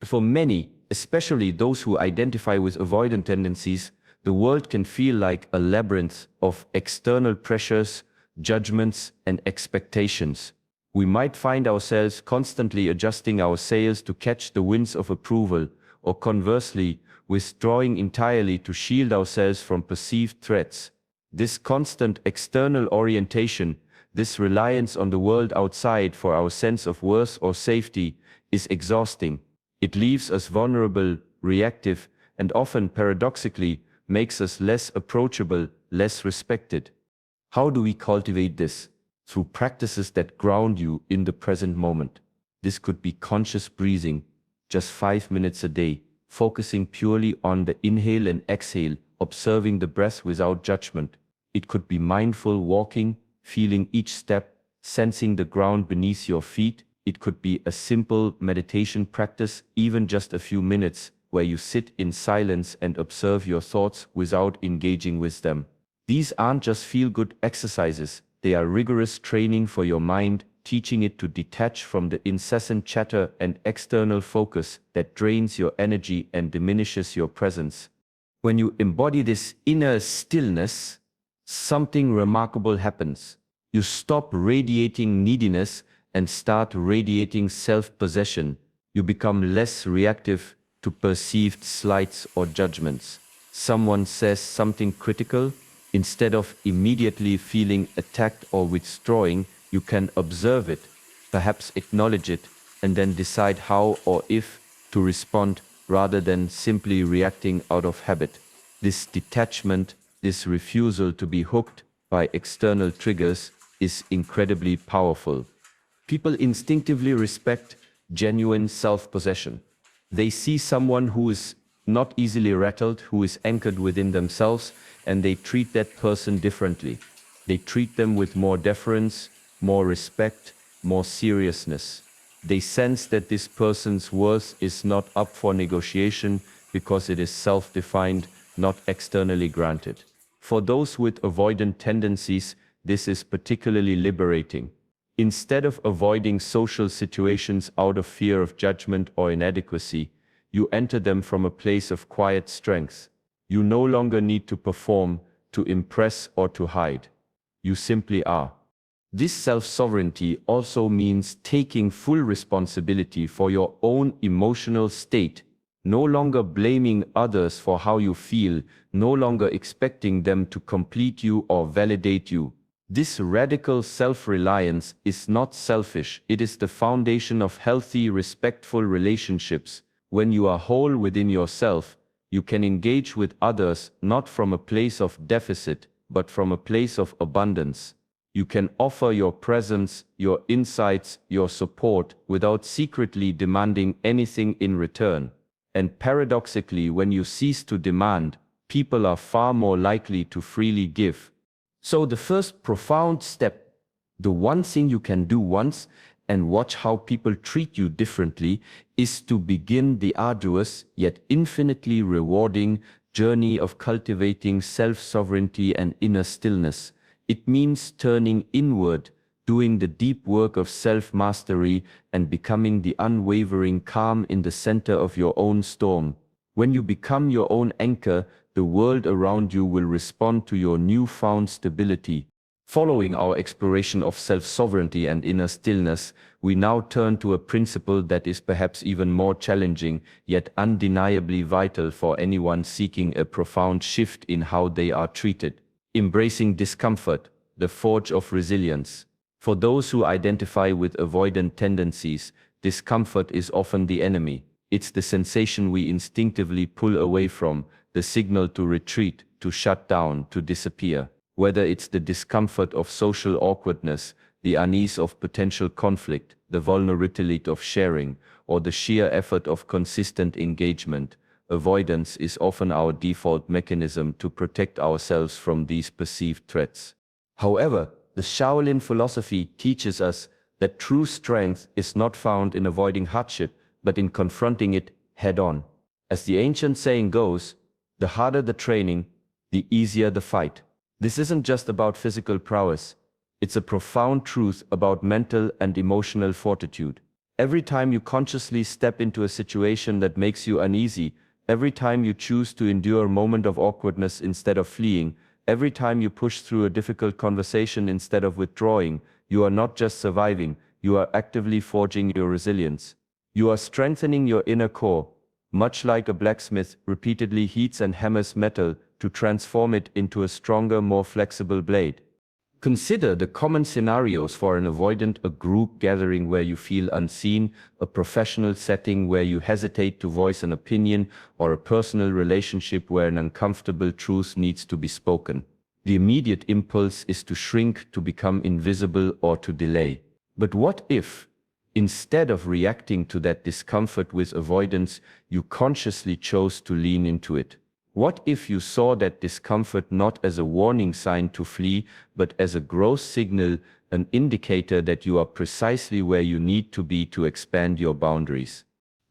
For many, especially those who identify with avoidant tendencies, the world can feel like a labyrinth of external pressures, judgments, and expectations. We might find ourselves constantly adjusting our sails to catch the winds of approval, or conversely, withdrawing entirely to shield ourselves from perceived threats. This constant external orientation, this reliance on the world outside for our sense of worth or safety, is exhausting. It leaves us vulnerable, reactive, and often paradoxically makes us less approachable, less respected. How do we cultivate this? Through practices that ground you in the present moment. This could be conscious breathing, just 5 minutes a day, focusing purely on the inhale and exhale, observing the breath without judgment. It could be mindful walking, feeling each step, sensing the ground beneath your feet. It could be a simple meditation practice, even just a few minutes, where you sit in silence and observe your thoughts without engaging with them. These aren't just feel-good exercises, they are rigorous training for your mind, teaching it to detach from the incessant chatter and external focus that drains your energy and diminishes your presence. When you embody this inner stillness, something remarkable happens. You stop radiating neediness and start radiating self-possession. You become less reactive to perceived slights or judgments. Someone says something critical, instead of immediately feeling attacked or withdrawing, you can observe it, perhaps acknowledge it, and then decide how or if to respond rather than simply reacting out of habit. This detachment, this refusal to be hooked by external triggers, is incredibly powerful. People instinctively respect genuine self-possession. They see someone who is not easily rattled, who is anchored within themselves, and they treat that person differently. They treat them with more deference, more respect, more seriousness. They sense that this person's worth is not up for negotiation because it is self-defined, not externally granted. For those with avoidant tendencies, this is particularly liberating. Instead of avoiding social situations out of fear of judgment or inadequacy, you enter them from a place of quiet strength. You no longer need to perform, to impress, or to hide. You simply are. This self-sovereignty also means taking full responsibility for your own emotional state, no longer blaming others for how you feel, no longer expecting them to complete you or validate you. This radical self-reliance is not selfish, it is the foundation of healthy, respectful relationships. When you are whole within yourself, you can engage with others not from a place of deficit, but from a place of abundance. You can offer your presence, your insights, your support without secretly demanding anything in return. And paradoxically, when you cease to demand, people are far more likely to freely give. So the first profound step, the one thing you can do once and watch how people treat you differently, is to begin the arduous yet infinitely rewarding journey of cultivating self-sovereignty and inner stillness. It means turning inward, doing the deep work of self-mastery, and becoming the unwavering calm in the center of your own storm. When you become your own anchor, the world around you will respond to your newfound stability. Following our exploration of self-sovereignty and inner stillness, we now turn to a principle that is perhaps even more challenging, yet undeniably vital for anyone seeking a profound shift in how they are treated. Embracing discomfort, the forge of resilience. For those who identify with avoidant tendencies, discomfort is often the enemy. It's the sensation we instinctively pull away from, the signal to retreat, to shut down, to disappear. Whether it's the discomfort of social awkwardness, the unease of potential conflict, the vulnerability of sharing, or the sheer effort of consistent engagement, avoidance is often our default mechanism to protect ourselves from these perceived threats. However, the Shaolin philosophy teaches us that true strength is not found in avoiding hardship, but in confronting it head-on. As the ancient saying goes, the harder the training, the easier the fight. This isn't just about physical prowess, it's a profound truth about mental and emotional fortitude. Every time you consciously step into a situation that makes you uneasy, every time you choose to endure a moment of awkwardness instead of fleeing, every time you push through a difficult conversation instead of withdrawing, you are not just surviving, you are actively forging your resilience. You are strengthening your inner core, much like a blacksmith repeatedly heats and hammers metal to transform it into a stronger, more flexible blade. Consider the common scenarios for an avoidant: a group gathering where you feel unseen, a professional setting where you hesitate to voice an opinion, or a personal relationship where an uncomfortable truth needs to be spoken. The immediate impulse is to shrink, to become invisible, or to delay. But what if, instead of reacting to that discomfort with avoidance, you consciously chose to lean into it? What if you saw that discomfort not as a warning sign to flee, but as a growth signal, an indicator that you are precisely where you need to be to expand your boundaries?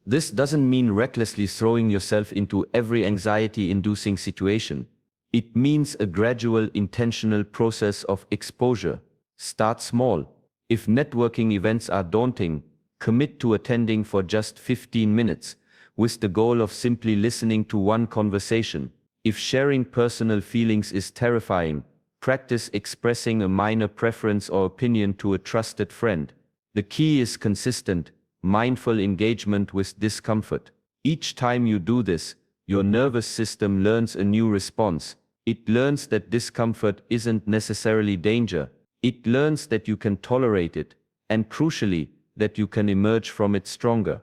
This doesn't mean recklessly throwing yourself into every anxiety-inducing situation. It means a gradual, intentional process of exposure. Start small. If networking events are daunting, commit to attending for just 15 minutes, with the goal of simply listening to one conversation. If sharing personal feelings is terrifying, practice expressing a minor preference or opinion to a trusted friend. The key is consistent, mindful engagement with discomfort. Each time you do this, your nervous system learns a new response. It learns that discomfort isn't necessarily danger. It learns that you can tolerate it, and crucially, that you can emerge from it stronger.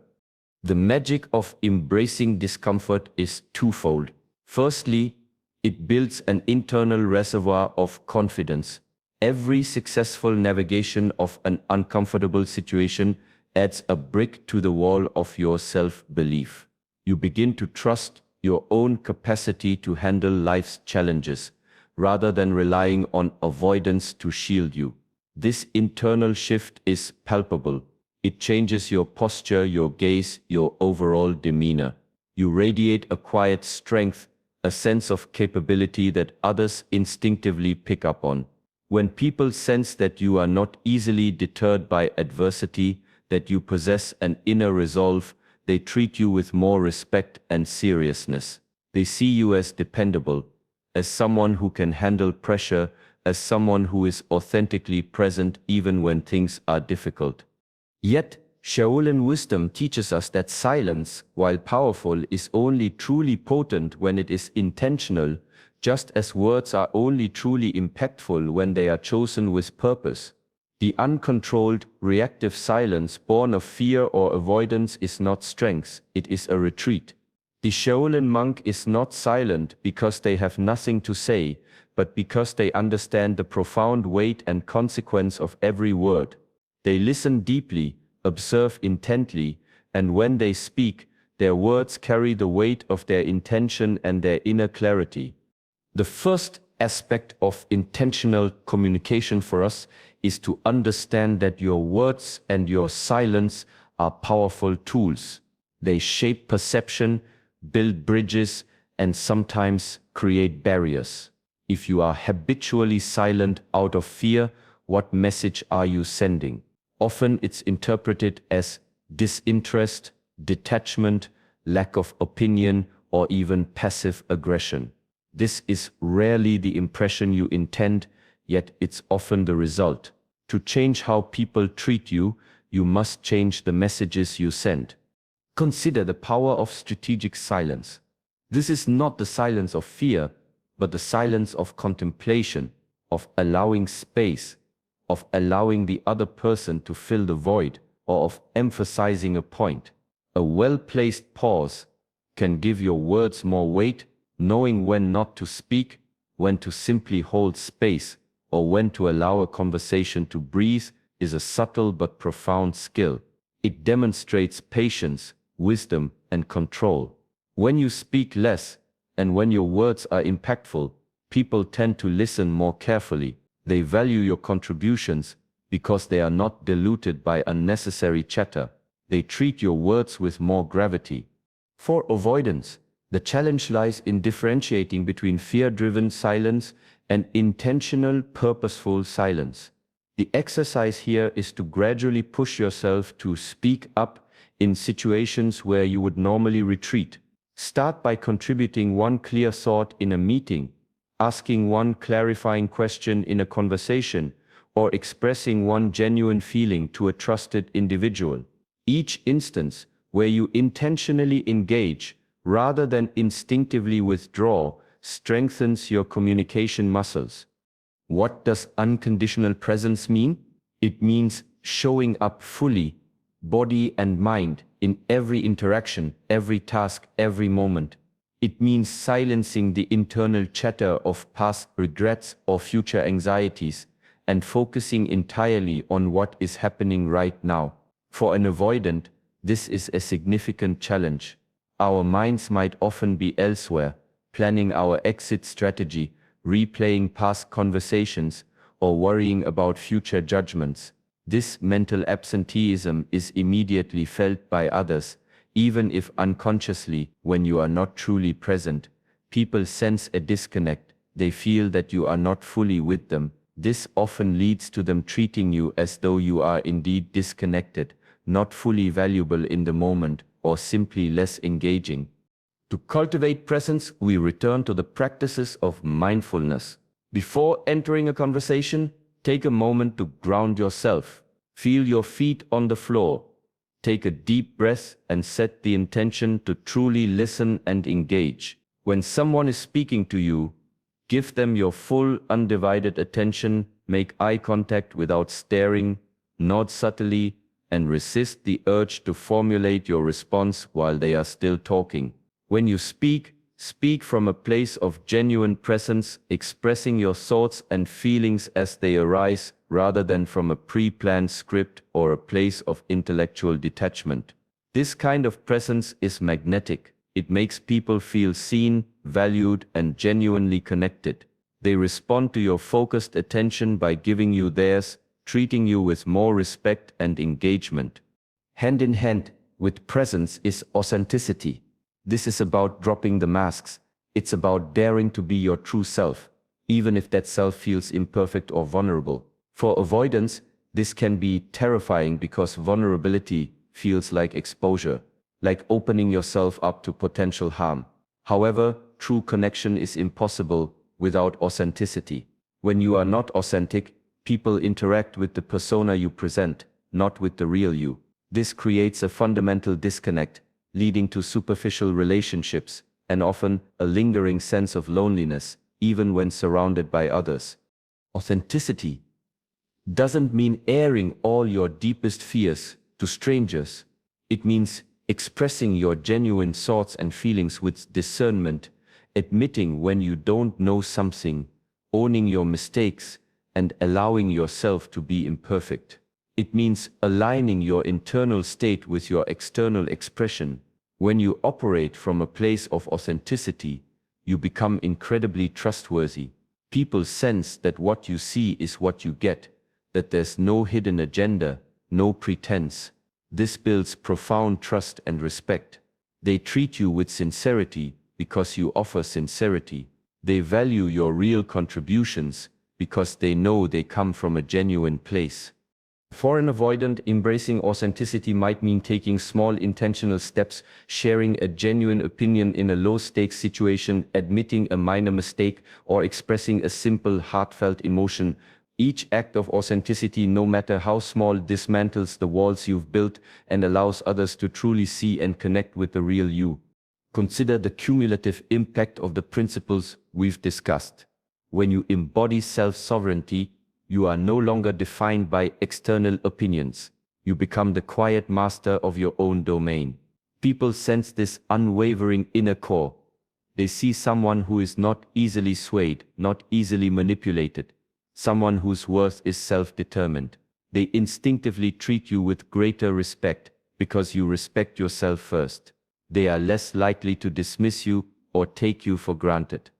The magic of embracing discomfort is twofold. Firstly, it builds an internal reservoir of confidence. Every successful navigation of an uncomfortable situation adds a brick to the wall of your self-belief. You begin to trust your own capacity to handle life's challenges, rather than relying on avoidance to shield you. This internal shift is palpable. It changes your posture, your gaze, your overall demeanor. You radiate a quiet strength, a sense of capability that others instinctively pick up on. When people sense that you are not easily deterred by adversity, that you possess an inner resolve, they treat you with more respect and seriousness. They see you as dependable, as someone who can handle pressure, as someone who is authentically present even when things are difficult. Yet, Shaolin wisdom teaches us that silence, while powerful, is only truly potent when it is intentional, just as words are only truly impactful when they are chosen with purpose. The uncontrolled, reactive silence born of fear or avoidance is not strength, it is a retreat. The Shaolin monk is not silent because they have nothing to say, but because they understand the profound weight and consequence of every word. They listen deeply, observe intently, and when they speak, their words carry the weight of their intention and their inner clarity. The first aspect of intentional communication for us is to understand that your words and your silence are powerful tools. They shape perception, build bridges, and sometimes create barriers. If you are habitually silent out of fear, what message are you sending? Often it's interpreted as disinterest, detachment, lack of opinion, or even passive aggression. This is rarely the impression you intend, yet it's often the result. To change how people treat you, you must change the messages you send. Consider the power of strategic silence. This is not the silence of fear, but the silence of contemplation, of allowing space, of allowing the other person to fill the void, or of emphasizing a point. A well-placed pause can give your words more weight, knowing when not to speak, when to simply hold space, or when to allow a conversation to breathe is a subtle but profound skill. It demonstrates patience, wisdom, and control. When you speak less, and when your words are impactful, people tend to listen more carefully. They value your contributions because they are not diluted by unnecessary chatter. They treat your words with more gravity. For avoidance, the challenge lies in differentiating between fear-driven silence and intentional, purposeful silence. The exercise here is to gradually push yourself to speak up in situations where you would normally retreat. Start by contributing one clear thought in a meeting, asking one clarifying question in a conversation, or expressing one genuine feeling to a trusted individual. Each instance where you intentionally engage rather than instinctively withdraw strengthens your communication muscles. What does unconditional presence mean? It means showing up fully, body and mind, in every interaction, every task, every moment. It means silencing the internal chatter of past regrets or future anxieties and focusing entirely on what is happening right now. For an avoidant, this is a significant challenge. Our minds might often be elsewhere, planning our exit strategy, replaying past conversations, or worrying about future judgments. This mental absenteeism is immediately felt by others, even if unconsciously. When you are not truly present, people sense a disconnect. They feel that you are not fully with them. This often leads to them treating you as though you are indeed disconnected, not fully valuable in the moment, or simply less engaging. To cultivate presence, we return to the practices of mindfulness. Before entering a conversation, take a moment to ground yourself. Feel your feet on the floor. Take a deep breath and set the intention to truly listen and engage. When someone is speaking to you, give them your full, undivided attention. Make eye contact without staring, nod subtly, and resist the urge to formulate your response while they are still talking. When you speak, speak from a place of genuine presence, expressing your thoughts and feelings as they arise, rather than from a pre-planned script or a place of intellectual detachment. This kind of presence is magnetic. It makes people feel seen, valued, and genuinely connected. They respond to your focused attention by giving you theirs, treating you with more respect and engagement. Hand in hand with presence is authenticity. This is about dropping the masks. It's about daring to be your true self, even if that self feels imperfect or vulnerable. For avoidance, this can be terrifying because vulnerability feels like exposure, like opening yourself up to potential harm. However, true connection is impossible without authenticity. When you are not authentic, people interact with the persona you present, not with the real you. This creates a fundamental disconnect, leading to superficial relationships and often a lingering sense of loneliness, even when surrounded by others. Authenticity doesn't mean airing all your deepest fears to strangers. It means expressing your genuine thoughts and feelings with discernment, admitting when you don't know something, owning your mistakes, and allowing yourself to be imperfect. It means aligning your internal state with your external expression. When you operate from a place of authenticity, you become incredibly trustworthy. People sense that what you see is what you get, that there's no hidden agenda, no pretense. This builds profound trust and respect. They treat you with sincerity because you offer sincerity. They value your real contributions because they know they come from a genuine place. For an avoidant, embracing authenticity might mean taking small intentional steps, sharing a genuine opinion in a low-stakes situation, admitting a minor mistake, or expressing a simple, heartfelt emotion. Each act of authenticity, no matter how small, dismantles the walls you've built and allows others to truly see and connect with the real you. Consider the cumulative impact of the principles we've discussed. When you embody self-sovereignty, you are no longer defined by external opinions. You become the quiet master of your own domain. People sense this unwavering inner core. They see someone who is not easily swayed, not easily manipulated, someone whose worth is self-determined. They instinctively treat you with greater respect because you respect yourself first. They are less likely to dismiss you or take you for granted.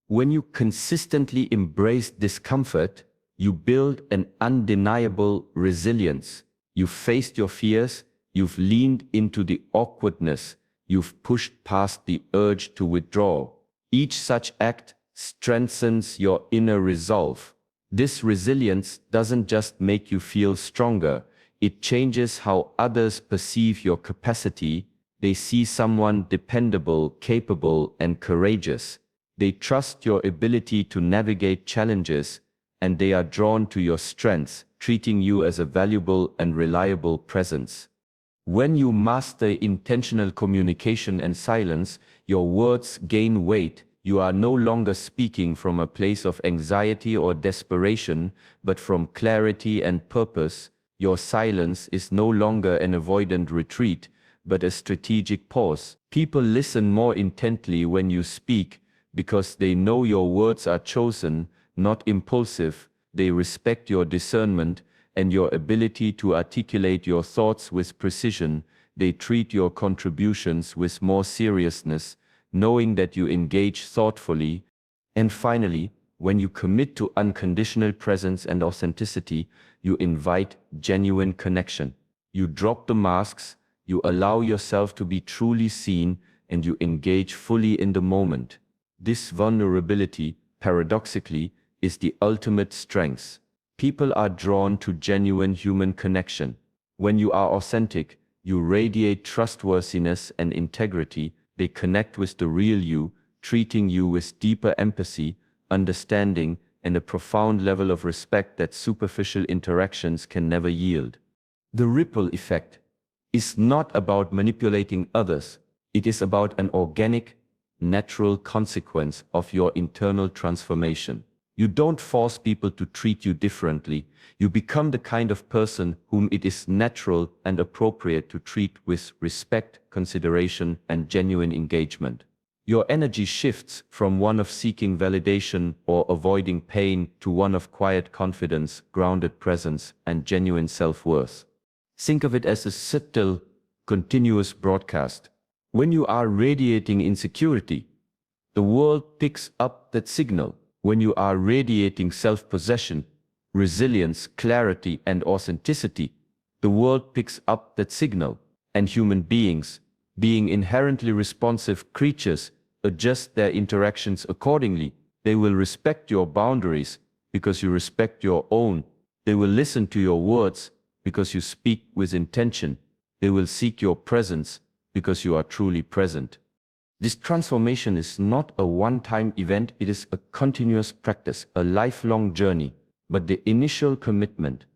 When you consistently embrace discomfort, you build an undeniable resilience. You've faced your fears, you've leaned into the awkwardness, you've pushed past the urge to withdraw. Each such act strengthens your inner resolve. This resilience doesn't just make you feel stronger, it changes how others perceive your capacity. They see someone dependable, capable, and courageous. They trust your ability to navigate challenges, and they are drawn to your strengths, treating you as a valuable and reliable presence. When you master intentional communication and silence, your words gain weight. You are no longer speaking from a place of anxiety or desperation, but from clarity and purpose. Your silence is no longer an avoidant retreat, but a strategic pause. People listen more intently when you speak because they know your words are chosen, not impulsive. They respect your discernment and your ability to articulate your thoughts with precision. They treat your contributions with more seriousness, knowing that you engage thoughtfully. And finally, when you commit to unconditional presence and authenticity, you invite genuine connection. You drop the masks, you allow yourself to be truly seen, and you engage fully in the moment. This vulnerability, paradoxically, is the ultimate strength. People are drawn to genuine human connection. When you are authentic, you radiate trustworthiness and integrity. They connect with the real you, treating you with deeper empathy, understanding, and a profound level of respect that superficial interactions can never yield. The ripple effect is not about manipulating others. It is about an organic, natural consequence of your internal transformation. You don't force people to treat you differently. You become the kind of person whom it is natural and appropriate to treat with respect, consideration, and genuine engagement. Your energy shifts from one of seeking validation or avoiding pain to one of quiet confidence, grounded presence, and genuine self-worth. Think of it as a subtle, continuous broadcast. When you are radiating insecurity, the world picks up that signal. When you are radiating self-possession, resilience, clarity, and authenticity, the world picks up that signal. And human beings, being inherently responsive creatures, adjust their interactions accordingly. They will respect your boundaries because you respect your own. They will listen to your words because you speak with intention. They will seek your presence because you are truly present. This transformation is not a one-time event, it is a continuous practice, a lifelong journey. But the initial commitment,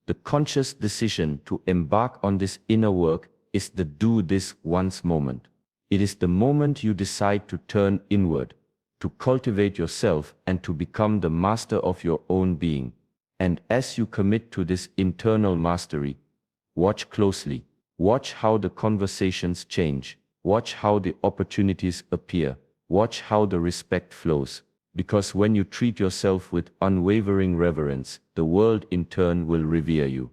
the conscious decision to embark on this inner work is the do this once moment. It is the moment you decide to turn inward, to cultivate yourself and to become the master of your own being. And as you commit to this internal mastery, watch closely. Watch how the conversations change. Watch how the opportunities appear. Watch how the respect flows. Because when you treat yourself with unwavering reverence, the world in turn will revere you.